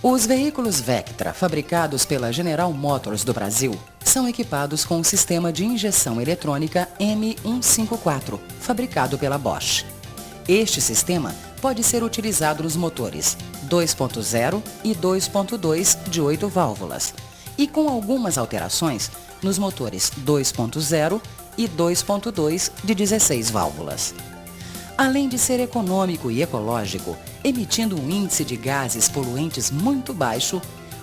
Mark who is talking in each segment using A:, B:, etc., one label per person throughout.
A: Os veículos Vectra, fabricados pela General Motors do Brasil, são equipados com o sistema de injeção eletrônica M154, fabricado pela Bosch. Este sistema pode ser utilizado nos motores 2.0 e 2.2 de 8 válvulas e, com algumas alterações, nos motores 2.0 e 2.2 de 16 válvulas. Além de ser econômico e ecológico, emitindo um índice de gases poluentes muito baixo,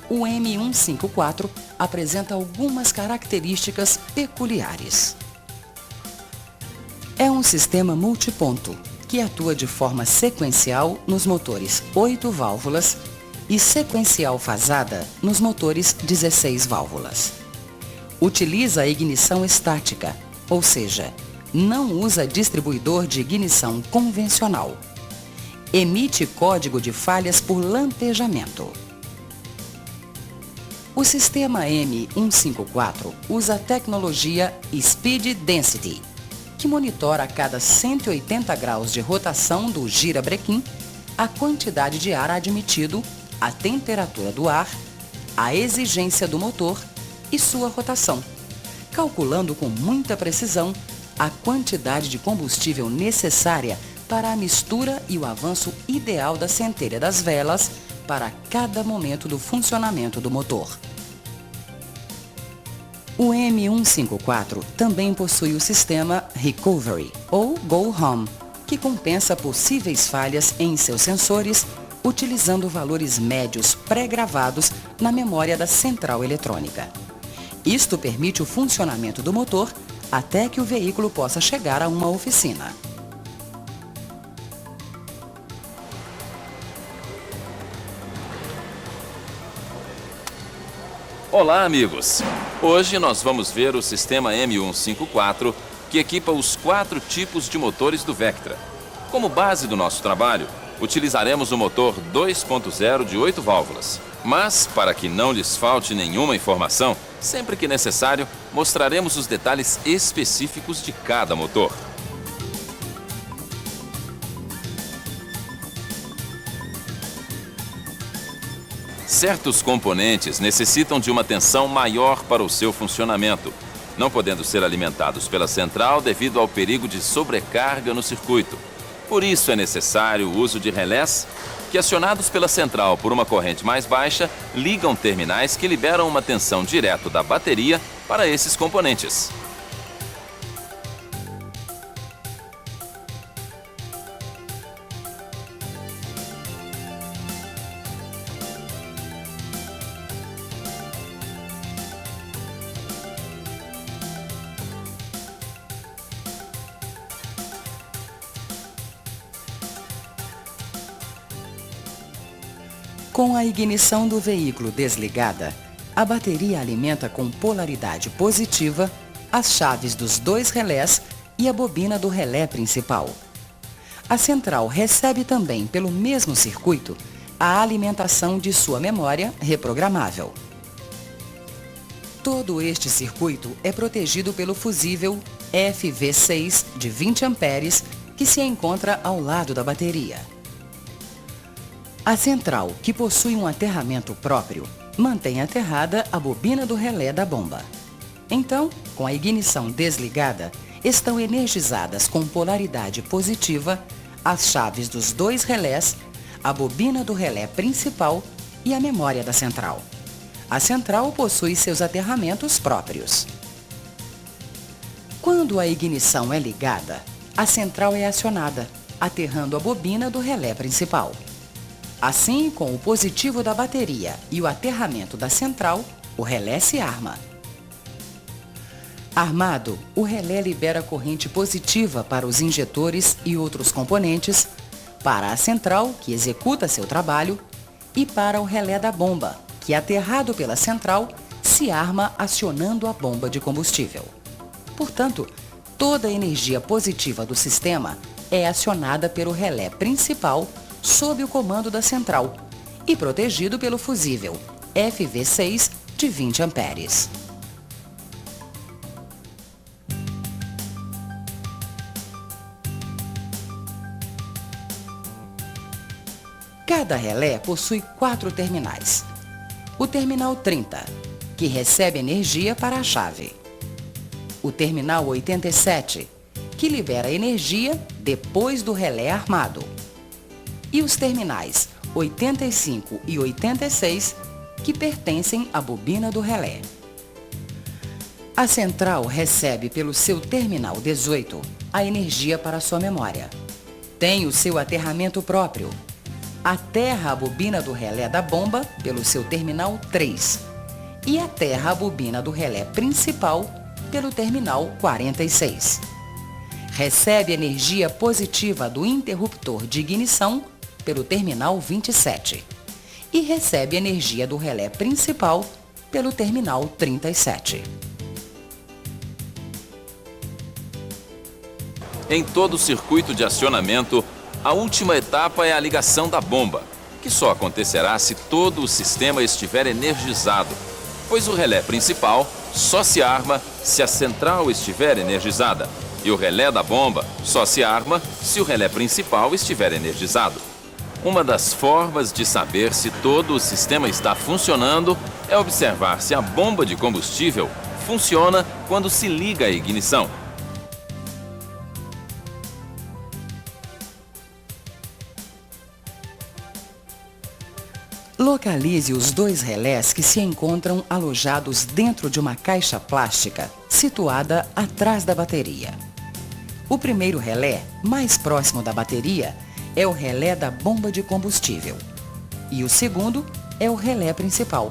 A: o M154 apresenta algumas características peculiares. É um sistema multiponto, que atua de forma sequencial nos motores 8 válvulas e sequencial fasada nos motores 16 válvulas. Utiliza a ignição estática, ou seja, não usa distribuidor de ignição convencional. Emite código de falhas por lampejamento. O sistema M154 usa a tecnologia Speed Density, que monitora a cada 180 graus de rotação do girabrequim a quantidade de ar admitido, a temperatura do ar, a exigência do motor e sua rotação, calculando com muita precisão a quantidade de combustível necessária para a mistura e o avanço ideal da centelha das velas para cada momento do funcionamento do motor. O M154 também possui o sistema Recovery, ou Go Home, que compensa possíveis falhas em seus sensores, utilizando valores médios pré-gravados na memória da central eletrônica. Isto permite o funcionamento do motor até que o veículo possa chegar a uma oficina.
B: Olá, amigos! Hoje nós vamos ver o sistema M154, que equipa os 4 tipos de motores do Vectra. Como base do nosso trabalho, utilizaremos o motor 2.0 de 8 válvulas. Mas, para que não lhes falte nenhuma informação, sempre que necessário, mostraremos os detalhes específicos de cada motor. Certos componentes necessitam de uma tensão maior para o seu funcionamento, não podendo ser alimentados pela central devido ao perigo de sobrecarga no circuito. Por isso é necessário o uso de relés que, acionados pela central por uma corrente mais baixa, ligam terminais que liberam uma tensão direto da bateria para esses componentes.
A: Com a ignição do veículo desligada, a bateria alimenta com polaridade positiva as chaves dos 2 relés e a bobina do relé principal. A central recebe também, pelo mesmo circuito, a alimentação de sua memória reprogramável. Todo este circuito é protegido pelo fusível FV6 de 20 amperes que se encontra ao lado da bateria. A central, que possui um aterramento próprio, mantém aterrada a bobina do relé da bomba. Então, com a ignição desligada, estão energizadas com polaridade positiva as chaves dos 2 relés, a bobina do relé principal e a memória da central. A central possui seus aterramentos próprios. Quando a ignição é ligada, a central é acionada, aterrando a bobina do relé principal. Assim, com o positivo da bateria e o aterramento da central, o relé se arma. Armado, o relé libera corrente positiva para os injetores e outros componentes, para a central, que executa seu trabalho, e para o relé da bomba, que, aterrado pela central, se arma acionando a bomba de combustível. Portanto, toda a energia positiva do sistema é acionada pelo relé principal sob o comando da central e protegido pelo fusível FV6 de 20 amperes. Cada relé possui 4 terminais. O terminal 30, que recebe energia para a chave. O terminal 87, que libera energia depois do relé armado. E os terminais 85 e 86, que pertencem à bobina do relé. A central recebe pelo seu terminal 18 a energia para sua memória. Tem o seu aterramento próprio. Aterra a bobina do relé da bomba pelo seu terminal 3 e aterra a bobina do relé principal pelo terminal 46. Recebe energia positiva do interruptor de ignição pelo terminal 27 e recebe energia do relé principal pelo terminal 37.
B: Em todo o circuito de acionamento, a última etapa é a ligação da bomba, que só acontecerá se todo o sistema estiver energizado, pois o relé principal só se arma se a central estiver energizada, e o relé da bomba só se arma se o relé principal estiver energizado. Uma das formas de saber se todo o sistema está funcionando é observar se a bomba de combustível funciona quando se liga a ignição.
A: Localize os 2 relés que se encontram alojados dentro de uma caixa plástica situada atrás da bateria. O primeiro relé, mais próximo da bateria, é o relé da bomba de combustível. E o segundo é o relé principal.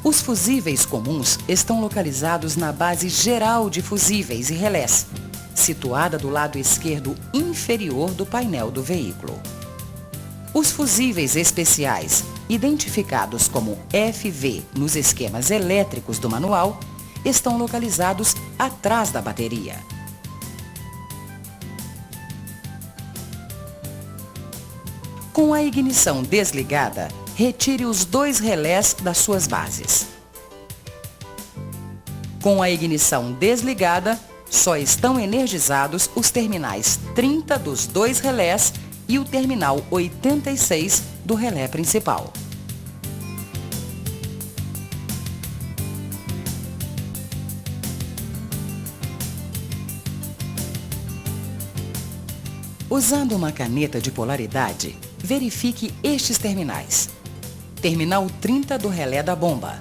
A: Os fusíveis comuns estão localizados na base geral de fusíveis e relés, situada do lado esquerdo inferior do painel do veículo. Os fusíveis especiais, identificados como FV nos esquemas elétricos do manual, estão localizados atrás da bateria. Com a ignição desligada, retire os 2 relés das suas bases. Com a ignição desligada, só estão energizados os terminais 30 dos 2 relés e o terminal 86 do relé principal. Usando uma caneta de polaridade, verifique estes terminais. Terminal 30 do relé da bomba.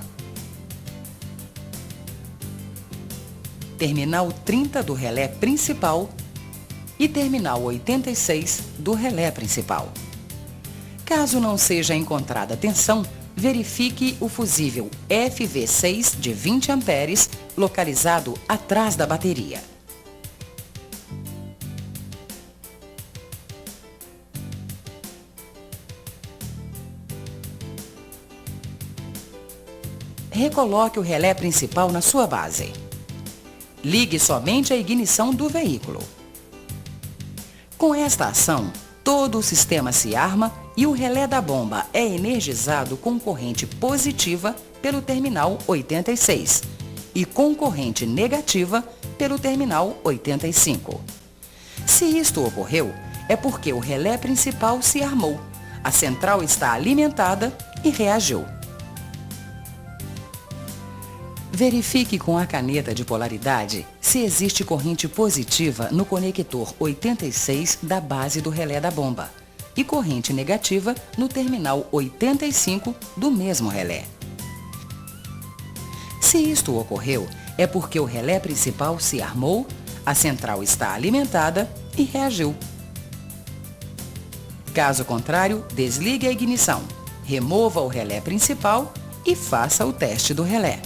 A: Terminal 30 do relé principal e terminal 86 do relé principal. Caso não seja encontrada tensão, verifique o fusível FV6 de 20 amperes localizado atrás da bateria. Recoloque o relé principal na sua base. Ligue somente a ignição do veículo. Com esta ação, todo o sistema se arma e o relé da bomba é energizado com corrente positiva pelo terminal 86 e com corrente negativa pelo terminal 85. Se isto ocorreu, é porque o relé principal se armou, a central está alimentada e reagiu. Verifique com a caneta de polaridade se existe corrente positiva no conector 86 da base do relé da bomba e corrente negativa no terminal 85 do mesmo relé. Se isto ocorreu, é porque o relé principal se armou, a central está alimentada e reagiu. Caso contrário, desligue a ignição, remova o relé principal e faça o teste do relé.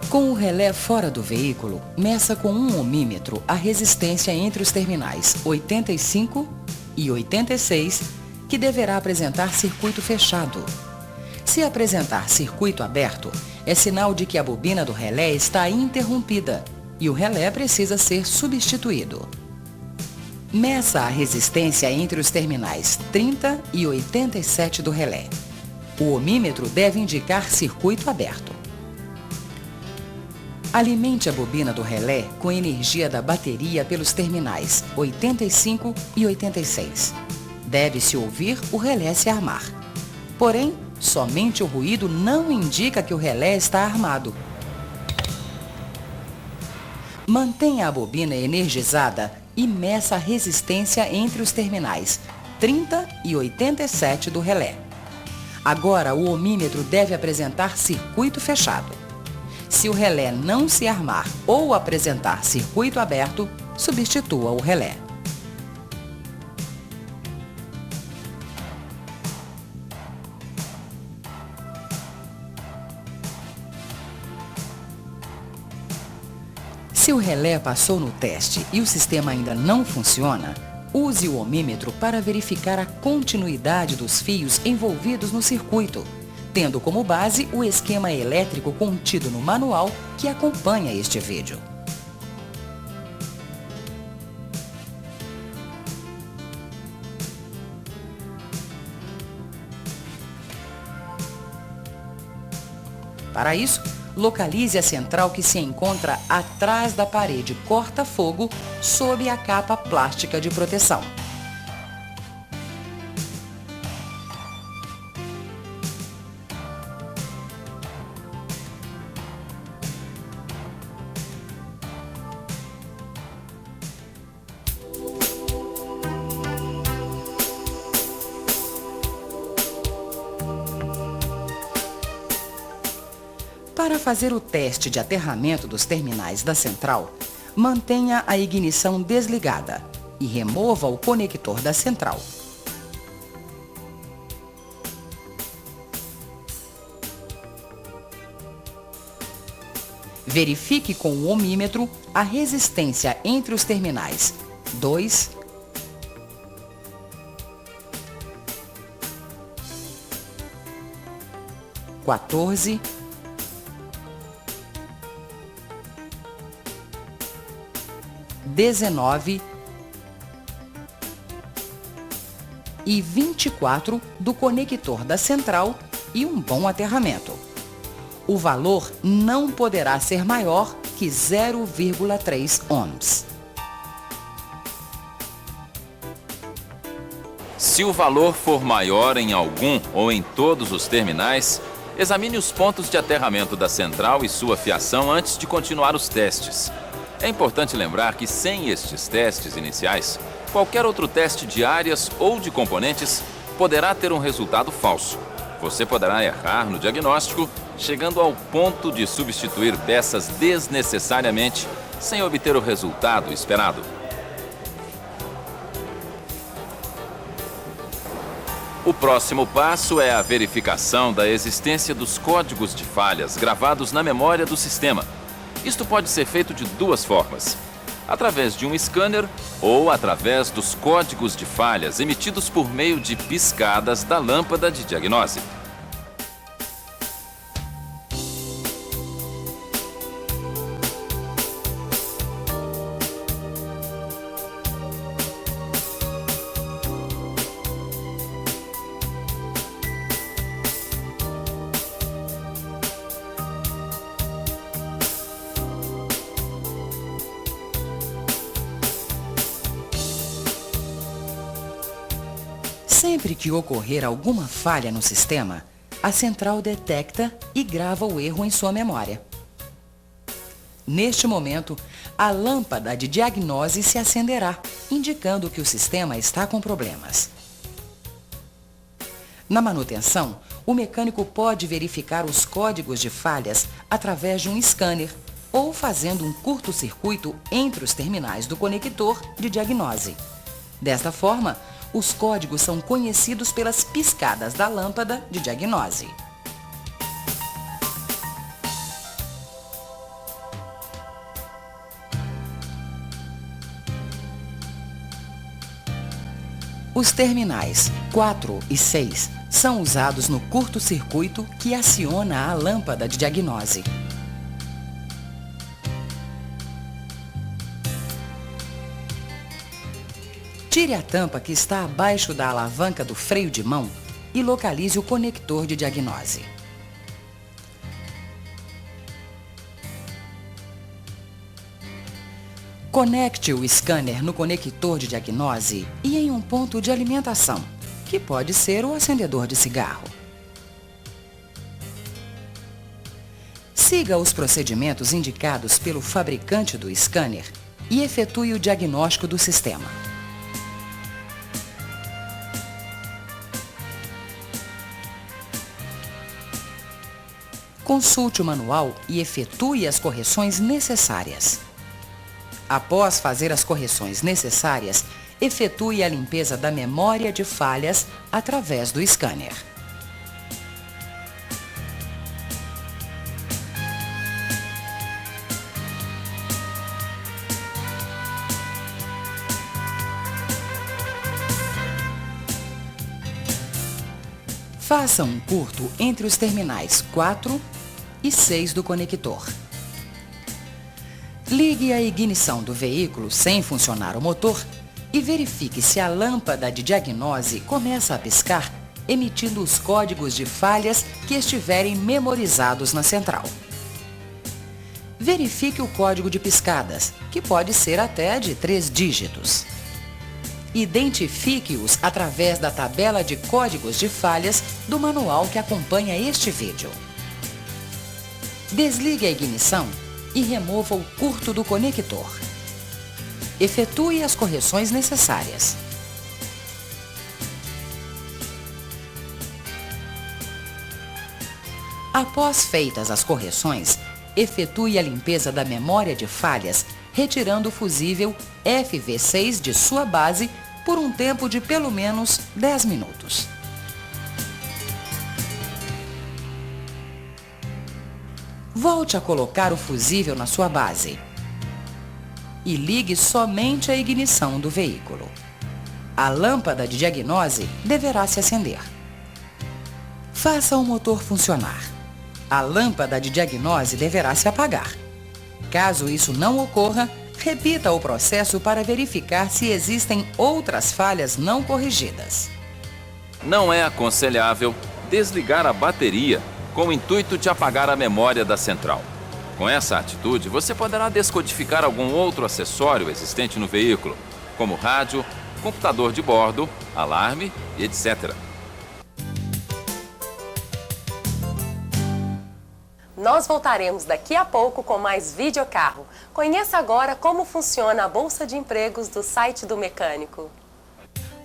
A: Com o relé fora do veículo, meça com um ohmímetro a resistência entre os terminais 85 e 86, que deverá apresentar circuito fechado. Se apresentar circuito aberto, é sinal de que a bobina do relé está interrompida e o relé precisa ser substituído. Meça a resistência entre os terminais 30 e 87 do relé. O ohmímetro deve indicar circuito aberto. Alimente a bobina do relé com energia da bateria pelos terminais 85 e 86. Deve-se ouvir o relé se armar. Porém, somente o ruído não indica que o relé está armado. Mantenha a bobina energizada e meça a resistência entre os terminais 30 e 87 do relé. Agora o ohmímetro deve apresentar circuito fechado. Se o relé não se armar ou apresentar circuito aberto, substitua o relé. Se o relé passou no teste e o sistema ainda não funciona, use o ohmímetro para verificar a continuidade dos fios envolvidos no circuito, tendo como base o esquema elétrico contido no manual que acompanha este vídeo. Para isso, localize a central que se encontra atrás da parede corta-fogo sob a capa plástica de proteção. Para fazer o teste de aterramento dos terminais da central, mantenha a ignição desligada e remova o conector da central. Verifique com o ohmímetro a resistência entre os terminais 2, 14, 19 e 24 do conector da central e um bom aterramento. O valor não poderá ser maior que 0,3 ohms.
B: Se o valor for maior em algum ou em todos os terminais, examine os pontos de aterramento da central e sua fiação antes de continuar os testes. É importante lembrar que sem estes testes iniciais, qualquer outro teste de áreas ou de componentes poderá ter um resultado falso. Você poderá errar no diagnóstico, chegando ao ponto de substituir peças desnecessariamente, sem obter o resultado esperado. O próximo passo é a verificação da existência dos códigos de falhas gravados na memória do sistema. Isto pode ser feito de duas formas: através de um scanner ou através dos códigos de falhas emitidos por meio de piscadas da lâmpada de diagnose.
A: Sempre que ocorrer alguma falha no sistema, a central detecta e grava o erro em sua memória. Neste momento, a lâmpada de diagnose se acenderá, indicando que o sistema está com problemas. Na manutenção, o mecânico pode verificar os códigos de falhas através de um scanner ou fazendo um curto-circuito entre os terminais do conector de diagnose. Desta forma, os códigos são conhecidos pelas piscadas da lâmpada de diagnose. Os terminais 4 e 6 são usados no curto-circuito que aciona a lâmpada de diagnose. Tire a tampa que está abaixo da alavanca do freio de mão e localize o conector de diagnose. Conecte o scanner no conector de diagnose e em um ponto de alimentação, que pode ser o acendedor de cigarro. Siga os procedimentos indicados pelo fabricante do scanner e efetue o diagnóstico do sistema. Consulte o manual e efetue as correções necessárias. Após fazer as correções necessárias, efetue a limpeza da memória de falhas através do scanner. Faça um curto entre os terminais 4 e 6 do conector. Ligue a ignição do veículo sem funcionar o motor e verifique se a lâmpada de diagnose começa a piscar, emitindo os códigos de falhas que estiverem memorizados na central. Verifique o código de piscadas, que pode ser até de 3 dígitos. Identifique-os através da tabela de códigos de falhas do manual que acompanha este vídeo. Desligue a ignição e remova o curto do conector. Efetue as correções necessárias. Após feitas as correções, efetue a limpeza da memória de falhas, retirando o fusível FV6 de sua base por um tempo de pelo menos 10 minutos. Volte a colocar o fusível na sua base e ligue somente a ignição do veículo. A lâmpada de diagnose deverá se acender. Faça o motor funcionar. A lâmpada de diagnose deverá se apagar. Caso isso não ocorra, repita o processo para verificar se existem outras falhas não corrigidas.
B: Não é aconselhável desligar a bateria com o intuito de apagar a memória da central. Com essa atitude, você poderá descodificar algum outro acessório existente no veículo, como rádio, computador de bordo, alarme, etc.
C: Nós voltaremos daqui a pouco com mais Videocarro. Conheça agora como funciona a Bolsa de Empregos do site do mecânico.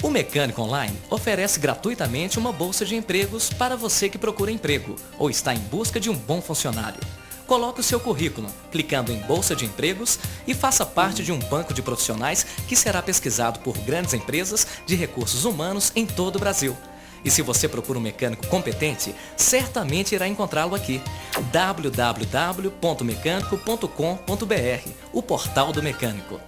D: O Mecânico Online oferece gratuitamente uma bolsa de empregos para você que procura emprego ou está em busca de um bom funcionário. Coloque o seu currículo, clicando em Bolsa de Empregos e faça parte de um banco de profissionais que será pesquisado por grandes empresas de recursos humanos em todo o Brasil. E se você procura um mecânico competente, certamente irá encontrá-lo aqui. www.mecanico.com.br, o portal do mecânico.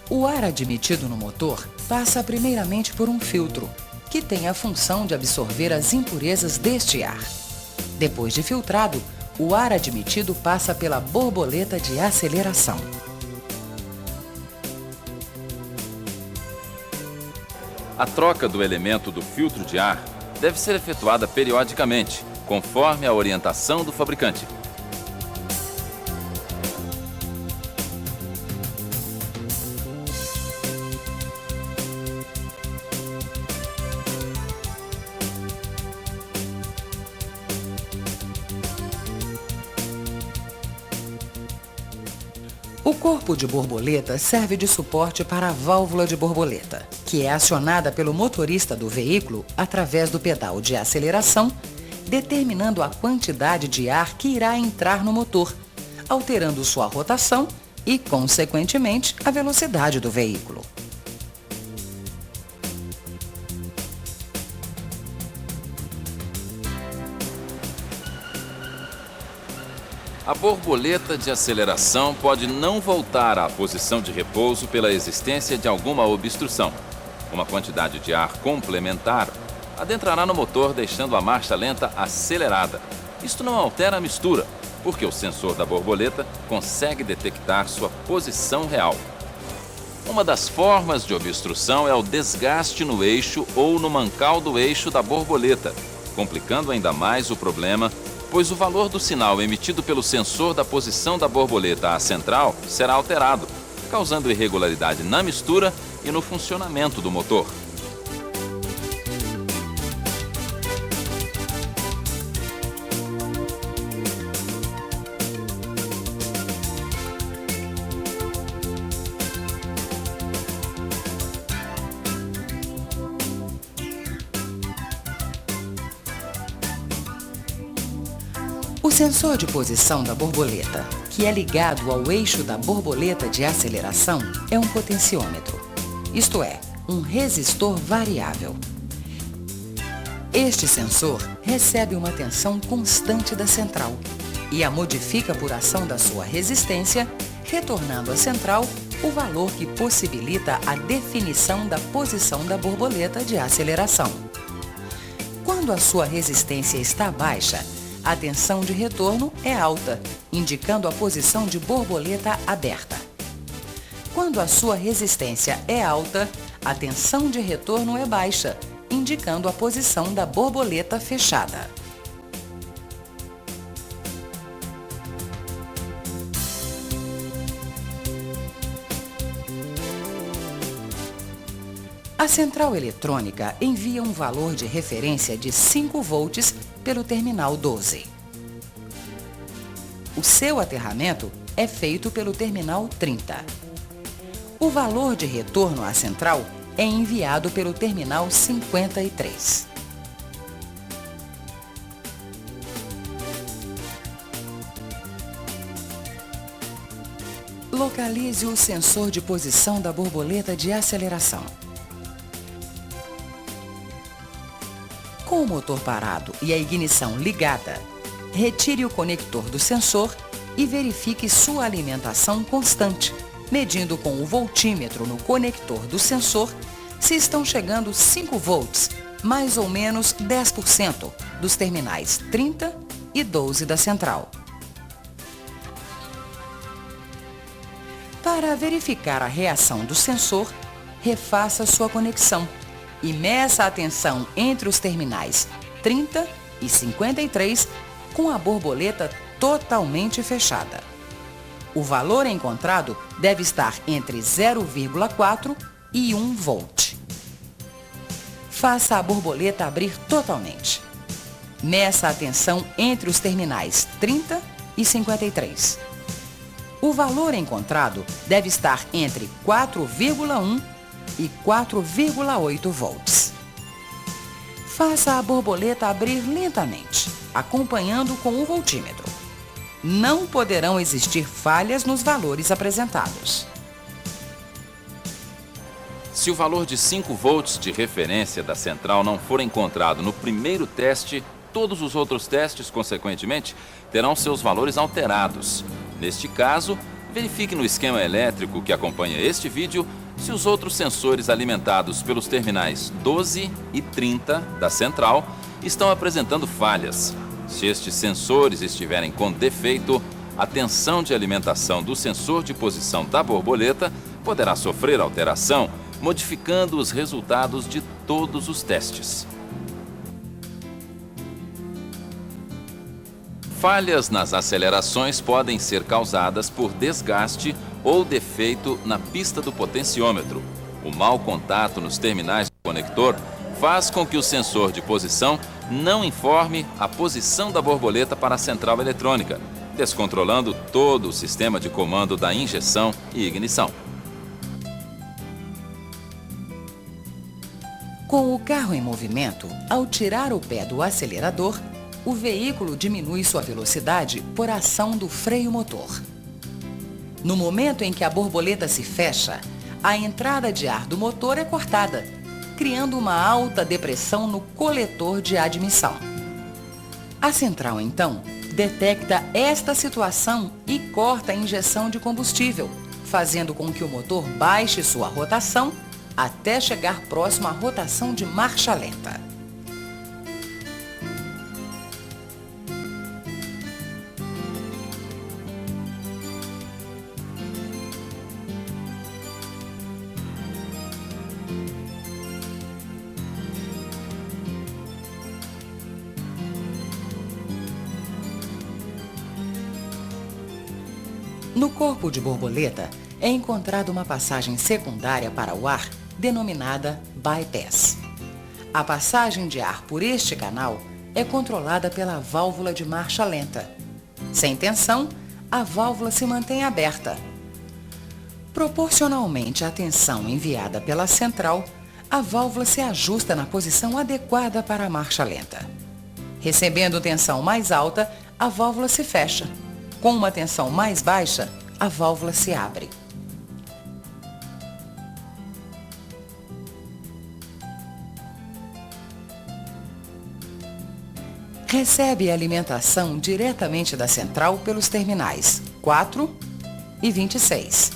A: O ar admitido no motor passa primeiramente por um filtro, que tem a função de absorver as impurezas deste ar. Depois de filtrado, o ar admitido passa pela borboleta de aceleração.
B: A troca do elemento do filtro de ar deve ser efetuada periodicamente, conforme a orientação do fabricante.
A: O corpo de borboleta serve de suporte para a válvula de borboleta, que é acionada pelo motorista do veículo através do pedal de aceleração, determinando a quantidade de ar que irá entrar no motor, alterando sua rotação e, consequentemente, a velocidade do veículo.
B: A borboleta de aceleração pode não voltar à posição de repouso pela existência de alguma obstrução. Uma quantidade de ar complementar adentrará no motor, deixando a marcha lenta acelerada. Isto não altera a mistura, porque o sensor da borboleta consegue detectar sua posição real. Uma das formas de obstrução é o desgaste no eixo ou no mancal do eixo da borboleta, complicando ainda mais o problema, pois o valor do sinal emitido pelo sensor da posição da borboleta à central será alterado, causando irregularidade na mistura e no funcionamento do motor.
A: O sensor de posição da borboleta, que é ligado ao eixo da borboleta de aceleração, é um potenciômetro, isto é, um resistor variável. Este sensor recebe uma tensão constante da central e a modifica por ação da sua resistência, retornando à central o valor que possibilita a definição da posição da borboleta de aceleração. Quando a sua resistência está baixa, a tensão de retorno é alta, indicando a posição de borboleta aberta. Quando a sua resistência é alta, a tensão de retorno é baixa, indicando a posição da borboleta fechada. A central eletrônica envia um valor de referência de 5 volts pelo terminal 12. O seu aterramento é feito pelo terminal 30. O valor de retorno à central é enviado pelo terminal 53. Localize o sensor de posição da borboleta de aceleração. Com o motor parado e a ignição ligada, retire o conector do sensor e verifique sua alimentação constante, medindo com o voltímetro no conector do sensor se estão chegando 5 volts, mais ou menos 10% dos terminais 30 e 12 da central. Para verificar a reação do sensor, refaça sua conexão e meça a tensão entre os terminais 30 e 53 com a borboleta totalmente fechada. O valor encontrado deve estar entre 0,4 e 1 volt. Faça a borboleta abrir totalmente. Meça a tensão entre os terminais 30 e 53. O valor encontrado deve estar entre 4,1 e 4,8 volts. Faça a borboleta abrir lentamente, acompanhando com o voltímetro. Não poderão existir falhas nos valores apresentados.
B: Se o valor de 5 volts de referência da central não for encontrado no primeiro teste, todos os outros testes, consequentemente, terão seus valores alterados. Neste caso, verifique no esquema elétrico que acompanha este vídeo se os outros sensores alimentados pelos terminais 12 e 30 da central estão apresentando falhas. Se estes sensores estiverem com defeito, a tensão de alimentação do sensor de posição da borboleta poderá sofrer alteração, modificando os resultados de todos os testes. Falhas nas acelerações podem ser causadas por desgaste ou defeito na pista do potenciômetro. O mau contato nos terminais do conector faz com que o sensor de posição não informe a posição da borboleta para a central eletrônica, descontrolando todo o sistema de comando da injeção e ignição.
A: Com o carro em movimento, ao tirar o pé do acelerador, o veículo diminui sua velocidade por ação do freio motor. No momento em que a borboleta se fecha, a entrada de ar do motor é cortada, criando uma alta depressão no coletor de admissão. A central, então, detecta esta situação e corta a injeção de combustível, fazendo com que o motor baixe sua rotação até chegar próximo à rotação de marcha lenta. No corpo de borboleta é encontrada uma passagem secundária para o ar denominada bypass. A passagem de ar por este canal é controlada pela válvula de marcha lenta. Sem tensão, a válvula se mantém aberta. Proporcionalmente à tensão enviada pela central, a válvula se ajusta na posição adequada para a marcha lenta. Recebendo tensão mais alta, a válvula se fecha. Com uma tensão mais baixa, a válvula se abre. Recebe alimentação diretamente da central pelos terminais 4 e 26.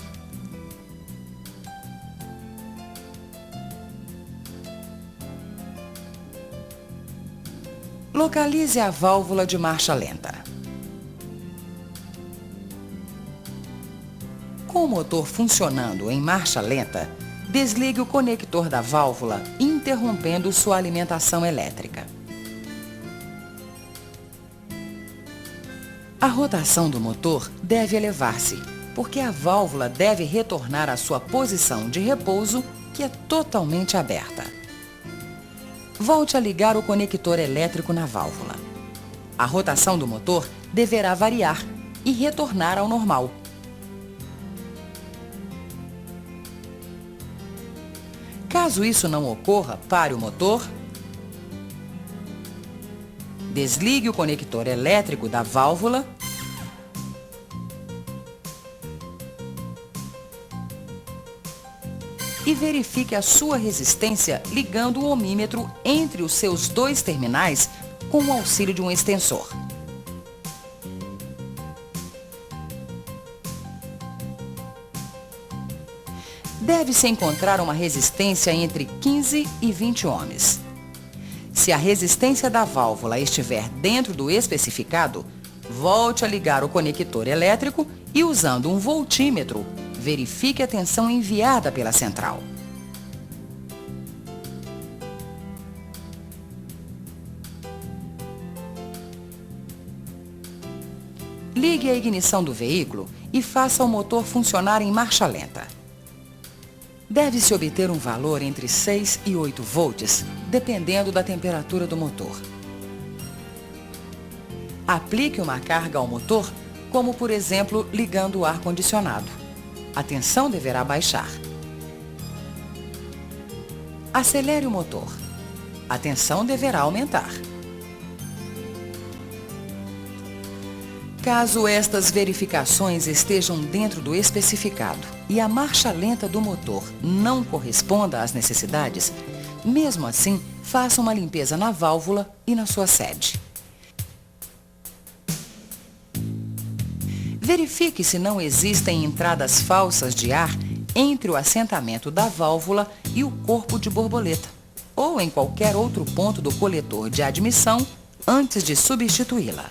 A: Localize a válvula de marcha lenta. Com o motor funcionando em marcha lenta, desligue o conector da válvula, interrompendo sua alimentação elétrica. A rotação do motor deve elevar-se, porque a válvula deve retornar à sua posição de repouso, que é totalmente aberta. Volte a ligar o conector elétrico na válvula. A rotação do motor deverá variar e retornar ao normal. Caso isso não ocorra, pare o motor, desligue o conector elétrico da válvula e verifique a sua resistência ligando o ohmímetro entre os seus dois terminais com o auxílio de um extensor. Deve-se encontrar uma resistência entre 15 e 20 ohms. Se a resistência da válvula estiver dentro do especificado, volte a ligar o conector elétrico e, usando um voltímetro, verifique a tensão enviada pela central. Ligue a ignição do veículo e faça o motor funcionar em marcha lenta. Deve-se obter um valor entre 6 e 8 volts, dependendo da temperatura do motor. Aplique uma carga ao motor, como por exemplo ligando o ar-condicionado. A tensão deverá baixar. Acelere o motor. A tensão deverá aumentar. Caso estas verificações estejam dentro do especificado e a marcha lenta do motor não corresponda às necessidades, mesmo assim, faça uma limpeza na válvula e na sua sede. Verifique se não existem entradas falsas de ar entre o assentamento da válvula e o corpo de borboleta, ou em qualquer outro ponto do coletor de admissão antes de substituí-la.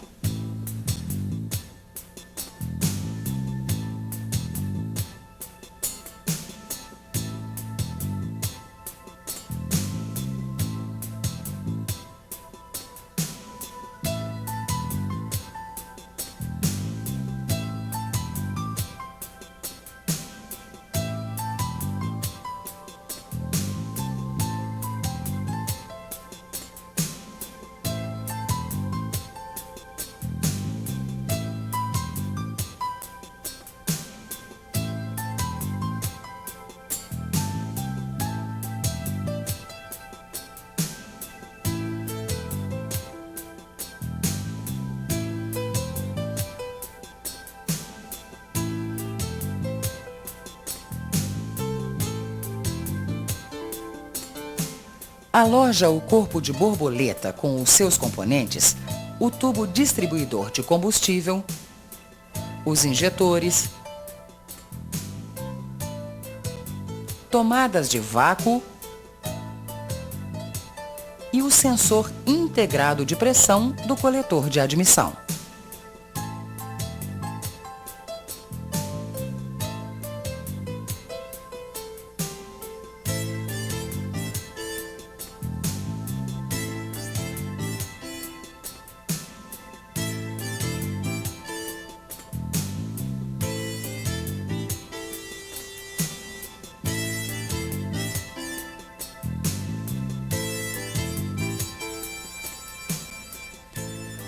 A: Aloja o corpo de borboleta com os seus componentes o tubo distribuidor de combustível, os injetores, tomadas de vácuo e o sensor integrado de pressão do coletor de admissão.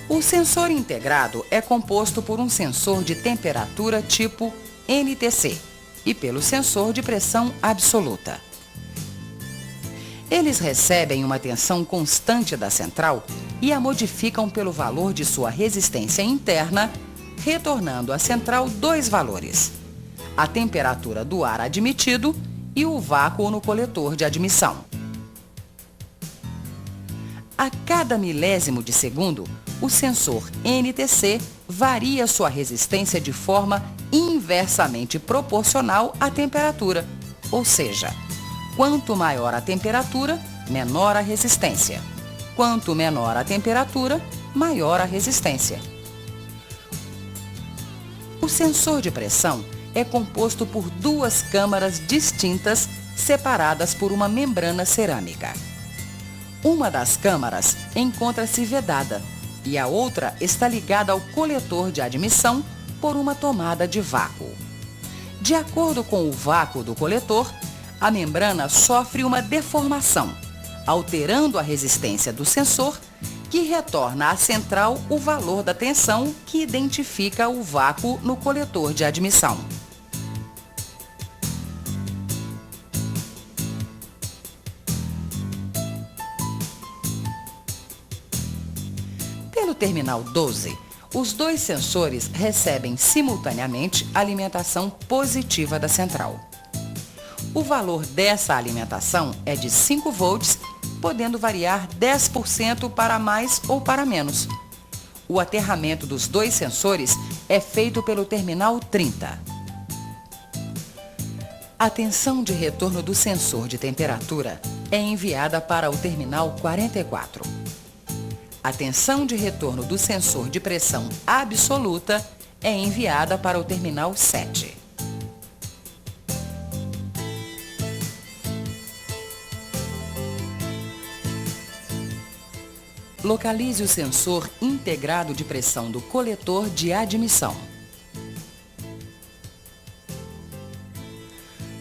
A: O sensor integrado é composto por um sensor de temperatura tipo NTC e pelo sensor de pressão absoluta. Eles recebem uma tensão constante da central e a modificam pelo valor de sua resistência interna, retornando à central dois valores: a temperatura do ar admitido e o vácuo no coletor de admissão. A cada milésimo de segundo, o sensor NTC varia sua resistência de forma inversamente proporcional à temperatura, ou seja, quanto maior a temperatura, menor a resistência. Quanto menor a temperatura, maior a resistência. O sensor de pressão é composto por duas câmaras distintas separadas por uma membrana cerâmica. Uma das câmaras encontra-se vedada e a outra está ligada ao coletor de admissão por uma tomada de vácuo. De acordo com o vácuo do coletor, a membrana sofre uma deformação, alterando a resistência do sensor, que retorna à central o valor da tensão que identifica o vácuo no coletor de admissão. Pelo terminal 12, os dois sensores recebem simultaneamente a alimentação positiva da central. O valor dessa alimentação é de 5 volts, podendo variar 10% para mais ou para menos. O aterramento dos dois sensores é feito pelo terminal 30. A tensão de retorno do sensor de temperatura é enviada para o terminal 44. A tensão de retorno do sensor de pressão absoluta é enviada para o terminal 7. Localize o sensor integrado de pressão do coletor de admissão.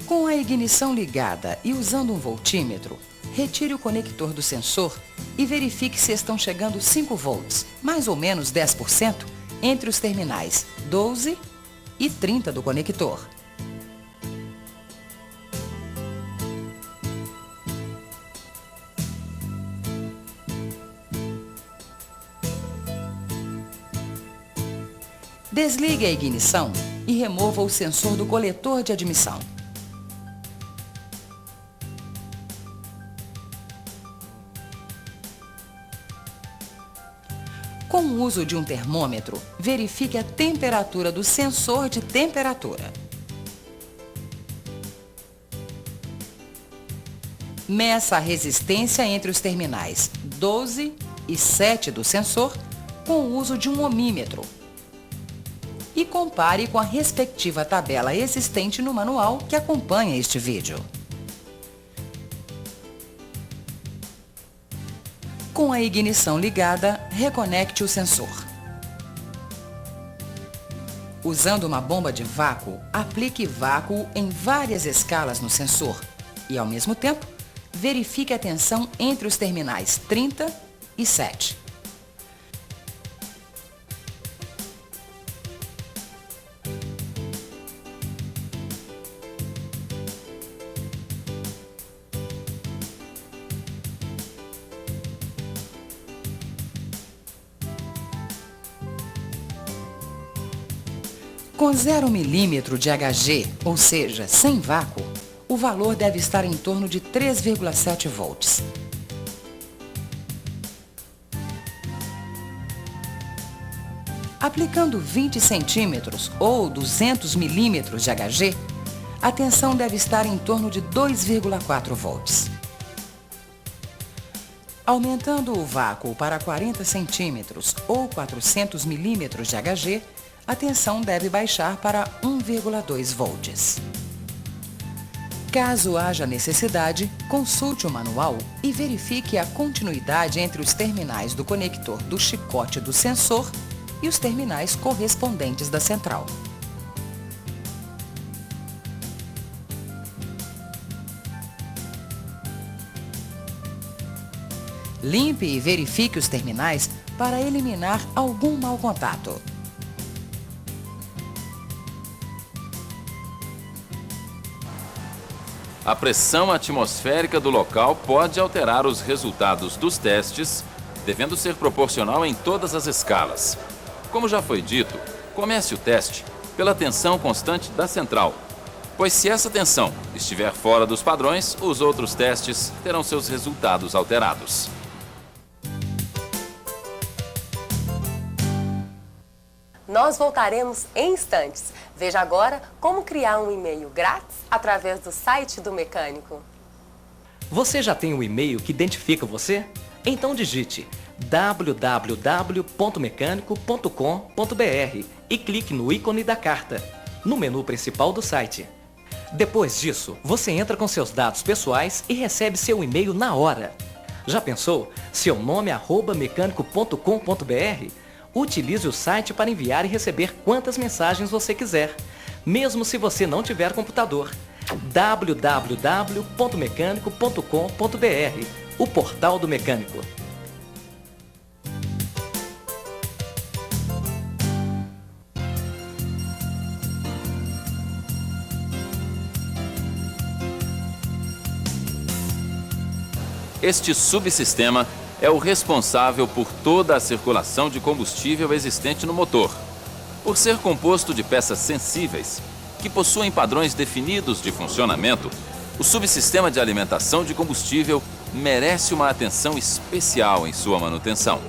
A: Com a ignição ligada e usando um voltímetro, retire o conector do sensor e verifique se estão chegando 5 volts, mais ou menos 10%, entre os terminais 12 e 30 do conector. Desligue a ignição e remova o sensor do coletor de admissão. Com o uso de um termômetro, verifique a temperatura do sensor de temperatura. Meça a resistência entre os terminais 12 e 7 do sensor com o uso de um ohmímetro. E compare com a respectiva tabela existente no manual que acompanha este vídeo. Com a ignição ligada, reconecte o sensor. Usando uma bomba de vácuo, aplique vácuo em várias escalas no sensor e, ao mesmo tempo, verifique a tensão entre os terminais 30 e 7. Com 0 milímetro de Hg, ou seja, sem vácuo, o valor deve estar em torno de 3,7 volts. Aplicando 20 centímetros ou 200 milímetros de HG, a tensão deve estar em torno de 2,4 volts. Aumentando o vácuo para 40 centímetros ou 400 milímetros de HG, a tensão deve baixar para 1,2 volts. Caso haja necessidade, consulte o manual e verifique a continuidade entre os terminais do conector do chicote do sensor e os terminais correspondentes da central. Limpe e verifique os terminais para eliminar algum mau contato.
B: A pressão atmosférica do local pode alterar os resultados dos testes, devendo ser proporcional em todas as escalas. Como já foi dito, comece o teste pela tensão constante da central, pois se essa tensão estiver fora dos padrões, os outros testes terão seus resultados alterados.
C: Nós voltaremos em instantes. Veja agora como criar um e-mail grátis através do site do mecânico.
D: Você já tem um e-mail que identifica você? Então digite www.mecanico.com.br e clique no ícone da carta, no menu principal do site. Depois disso, você entra com seus dados pessoais e recebe seu e-mail na hora. Já pensou? Seu nome @mecanico.com.br? Utilize o site para enviar e receber quantas mensagens você quiser, mesmo se você não tiver computador. www.mecanico.com.br, o portal do mecânico.
B: Este subsistema é o responsável por toda a circulação de combustível existente no motor. Por ser composto de peças sensíveis, que possuem padrões definidos de funcionamento, o subsistema de alimentação de combustível merece uma atenção especial em sua manutenção.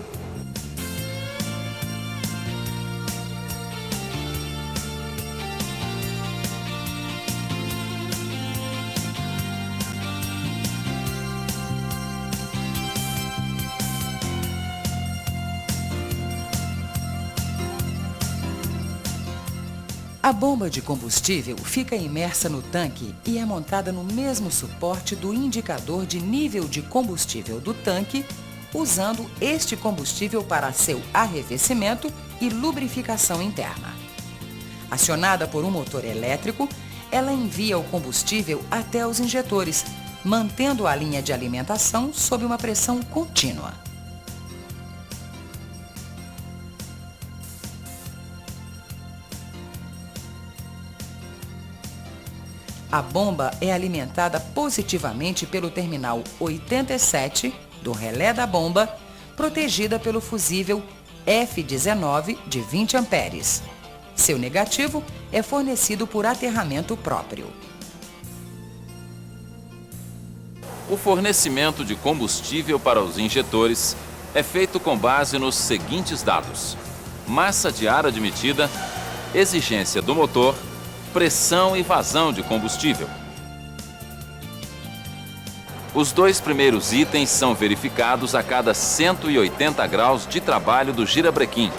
A: A bomba de combustível fica imersa no tanque e é montada no mesmo suporte do indicador de nível de combustível do tanque, usando este combustível para seu arrefecimento e lubrificação interna. Acionada por um motor elétrico, ela envia o combustível até os injetores, mantendo a linha de alimentação sob uma pressão contínua. A bomba é alimentada positivamente pelo terminal 87 do relé da bomba, protegida pelo fusível F19 de 20 amperes. Seu negativo é fornecido por aterramento próprio.
B: O fornecimento de combustível para os injetores é feito com base nos seguintes dados: massa de ar admitida, exigência do motor, pressão e vazão de combustível. Os dois primeiros itens são verificados a cada 180 graus de trabalho do girabrequim.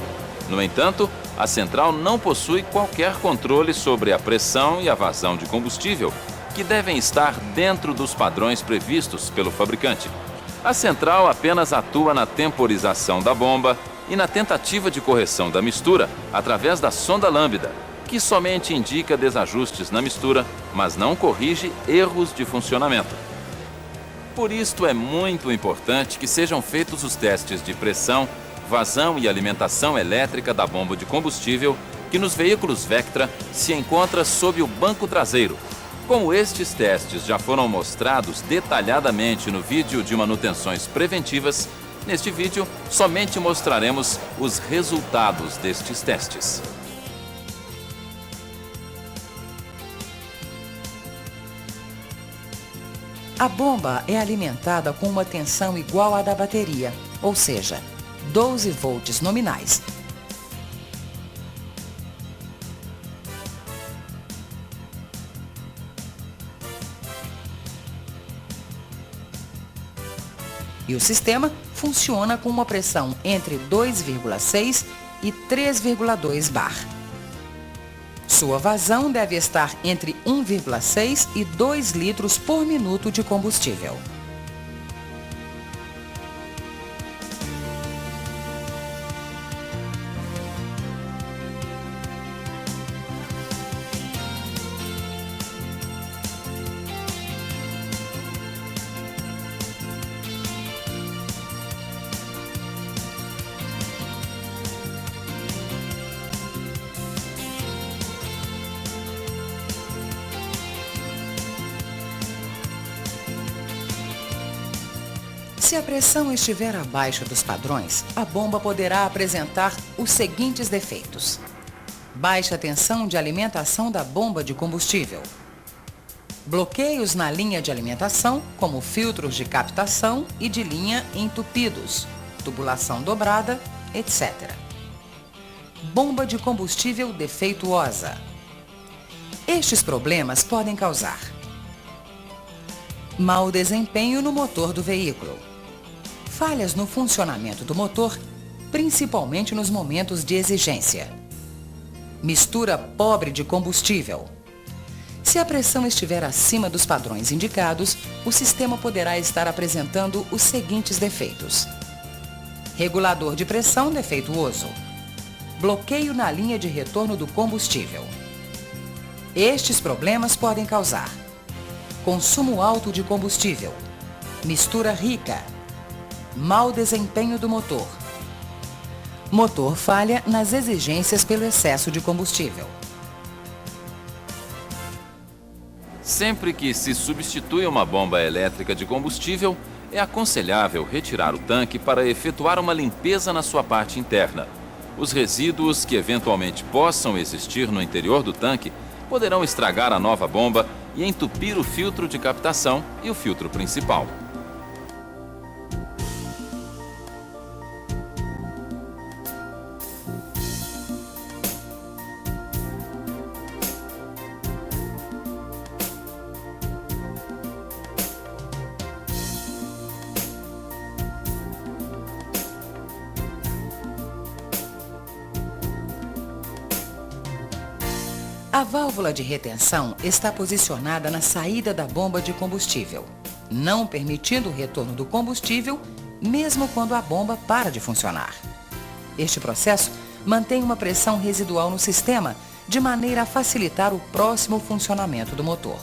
B: No entanto, a central não possui qualquer controle sobre a pressão e a vazão de combustível, que devem estar dentro dos padrões previstos pelo fabricante. A central apenas atua na temporização da bomba e na tentativa de correção da mistura através da sonda lambda, que somente indica desajustes na mistura, mas não corrige erros de funcionamento. Por isto é muito importante que sejam feitos os testes de pressão, vazão e alimentação elétrica da bomba de combustível, que nos veículos Vectra se encontra sob o banco traseiro. Como estes testes já foram mostrados detalhadamente no vídeo de manutenções preventivas, neste vídeo somente mostraremos os resultados destes testes.
A: A bomba é alimentada com uma tensão igual à da bateria, ou seja, 12 volts nominais. e o sistema funciona com uma pressão entre 2,6 e 3,2 bar. Sua vazão deve estar entre 1,6 e 2 litros por minuto de combustível. Se a pressão estiver abaixo dos padrões, a bomba poderá apresentar os seguintes defeitos: baixa tensão de alimentação da bomba de combustível, bloqueios na linha de alimentação, como filtros de captação e de linha entupidos, tubulação dobrada, etc. Bomba de combustível defeituosa. Estes problemas podem causar mau desempenho no motor do veículo, falhas no funcionamento do motor, principalmente nos momentos de exigência, mistura pobre de combustível. Se a pressão estiver acima dos padrões indicados, o sistema poderá estar apresentando os seguintes defeitos: regulador de pressão defeituoso, bloqueio na linha de retorno do combustível. Estes problemas podem causar consumo alto de combustível, mistura rica, mau desempenho do motor, motor falha nas exigências pelo excesso de combustível.
B: Sempre que se substitui uma bomba elétrica de combustível, é aconselhável retirar o tanque para efetuar uma limpeza na sua parte interna. Os resíduos que eventualmente possam existir no interior do tanque poderão estragar a nova bomba e entupir o filtro de captação e o filtro principal.
A: A válvula de retenção está posicionada na saída da bomba de combustível, não permitindo o retorno do combustível, mesmo quando a bomba para de funcionar. Este processo mantém uma pressão residual no sistema, de maneira a facilitar o próximo funcionamento do motor.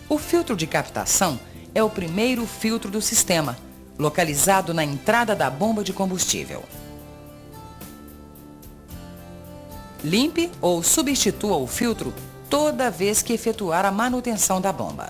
A: O filtro de captação é o primeiro filtro do sistema, localizado na entrada da bomba de combustível. Limpe ou substitua o filtro toda vez que efetuar a manutenção da bomba.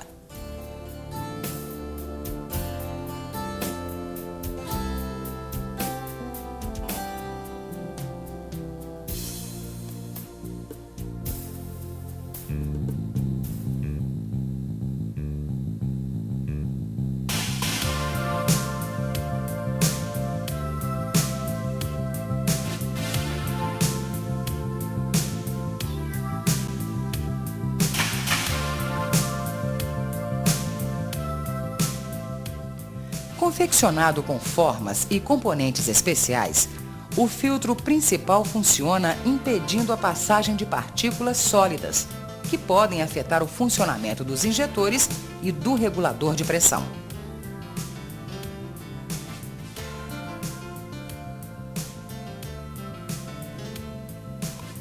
A: Confeccionado com formas e componentes especiais, o filtro principal funciona impedindo a passagem de partículas sólidas, que podem afetar o funcionamento dos injetores e do regulador de pressão.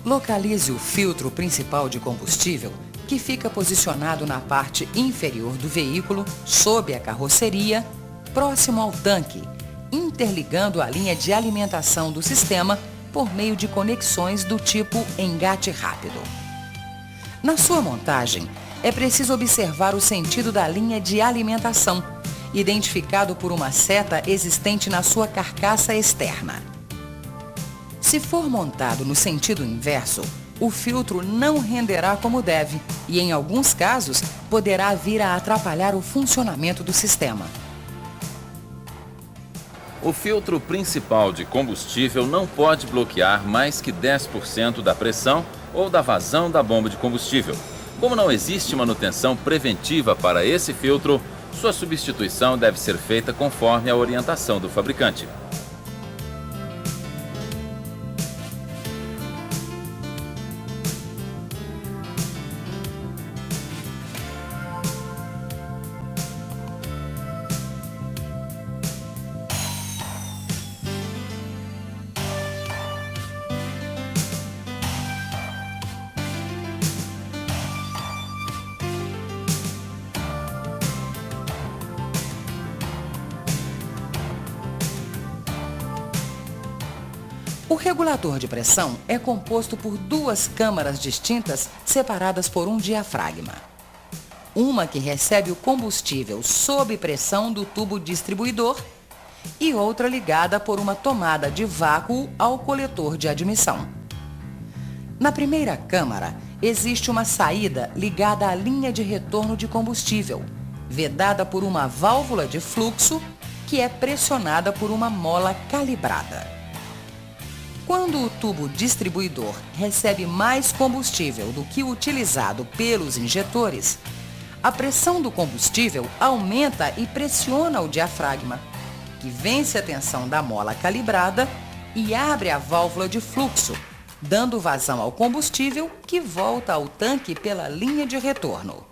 A: Localize o filtro principal de combustível, que fica posicionado na parte inferior do veículo, sob a carroceria, próximo ao tanque, interligando a linha de alimentação do sistema por meio de conexões do tipo engate rápido. Na sua montagem, é preciso observar o sentido da linha de alimentação, identificado por uma seta existente na sua carcaça externa. Se for montado no sentido inverso, o filtro não renderá como deve e, em alguns casos, poderá vir a atrapalhar o funcionamento do sistema.
B: O filtro principal de combustível não pode bloquear mais que 10% da pressão ou da vazão da bomba de combustível. Como não existe manutenção preventiva para esse filtro, sua substituição deve ser feita conforme a orientação do fabricante.
A: O regulador de pressão é composto por duas câmaras distintas separadas por um diafragma. Uma que recebe o combustível sob pressão do tubo distribuidor e outra ligada por uma tomada de vácuo ao coletor de admissão. Na primeira câmara, existe uma saída ligada à linha de retorno de combustível, vedada por uma válvula de fluxo que é pressionada por uma mola calibrada. Quando o tubo distribuidor recebe mais combustível do que o utilizado pelos injetores, a pressão do combustível aumenta e pressiona o diafragma, que vence a tensão da mola calibrada e abre a válvula de fluxo, dando vazão ao combustível que volta ao tanque pela linha de retorno.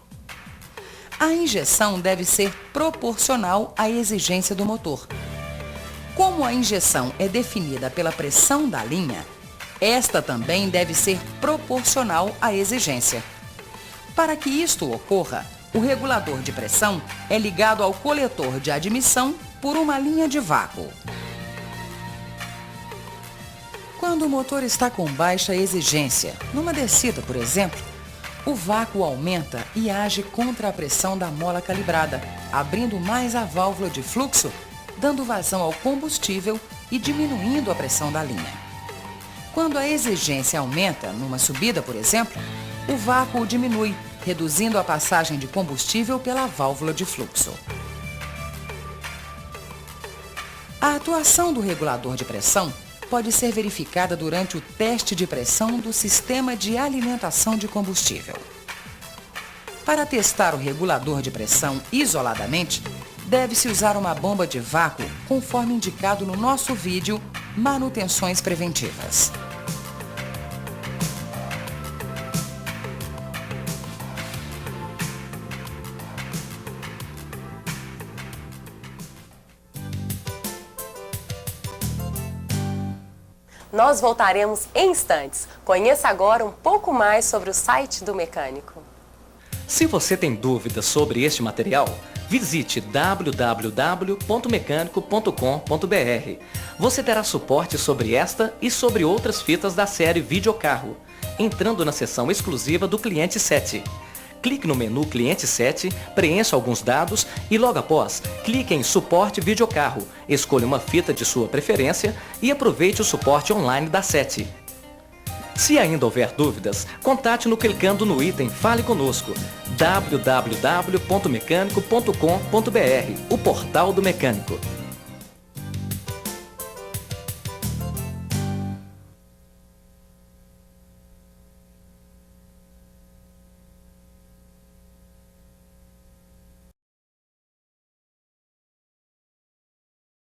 A: A injeção deve ser proporcional à exigência do motor. Como a injeção é definida pela pressão da linha, esta também deve ser proporcional à exigência. Para que isto ocorra, o regulador de pressão é ligado ao coletor de admissão por uma linha de vácuo. Quando o motor está com baixa exigência, numa descida, por exemplo, o vácuo aumenta e age contra a pressão da mola calibrada, abrindo mais a válvula de fluxo, dando vazão ao combustível e diminuindo a pressão da linha. Quando a exigência aumenta, numa subida, por exemplo, o vácuo diminui, reduzindo a passagem de combustível pela válvula de fluxo. A atuação do regulador de pressão pode ser verificada durante o teste de pressão do sistema de alimentação de combustível. Para testar o regulador de pressão isoladamente, deve-se usar uma bomba de vácuo, conforme indicado no nosso vídeo Manutenções Preventivas.
C: Nós voltaremos em instantes. Conheça agora um pouco mais sobre o site do mecânico.
D: Se você tem dúvidas sobre este material, visite www.mecanico.com.br. Você terá suporte sobre esta e sobre outras fitas da série Videocarro, entrando na seção exclusiva do Cliente 7. Clique no menu Cliente 7, preencha alguns dados e logo após, clique em Suporte Videocarro, escolha uma fita de sua preferência e aproveite o suporte online da 7. Se ainda houver dúvidas, contate-nos clicando no item Fale Conosco, www.mecanico.com.br, o portal do mecânico.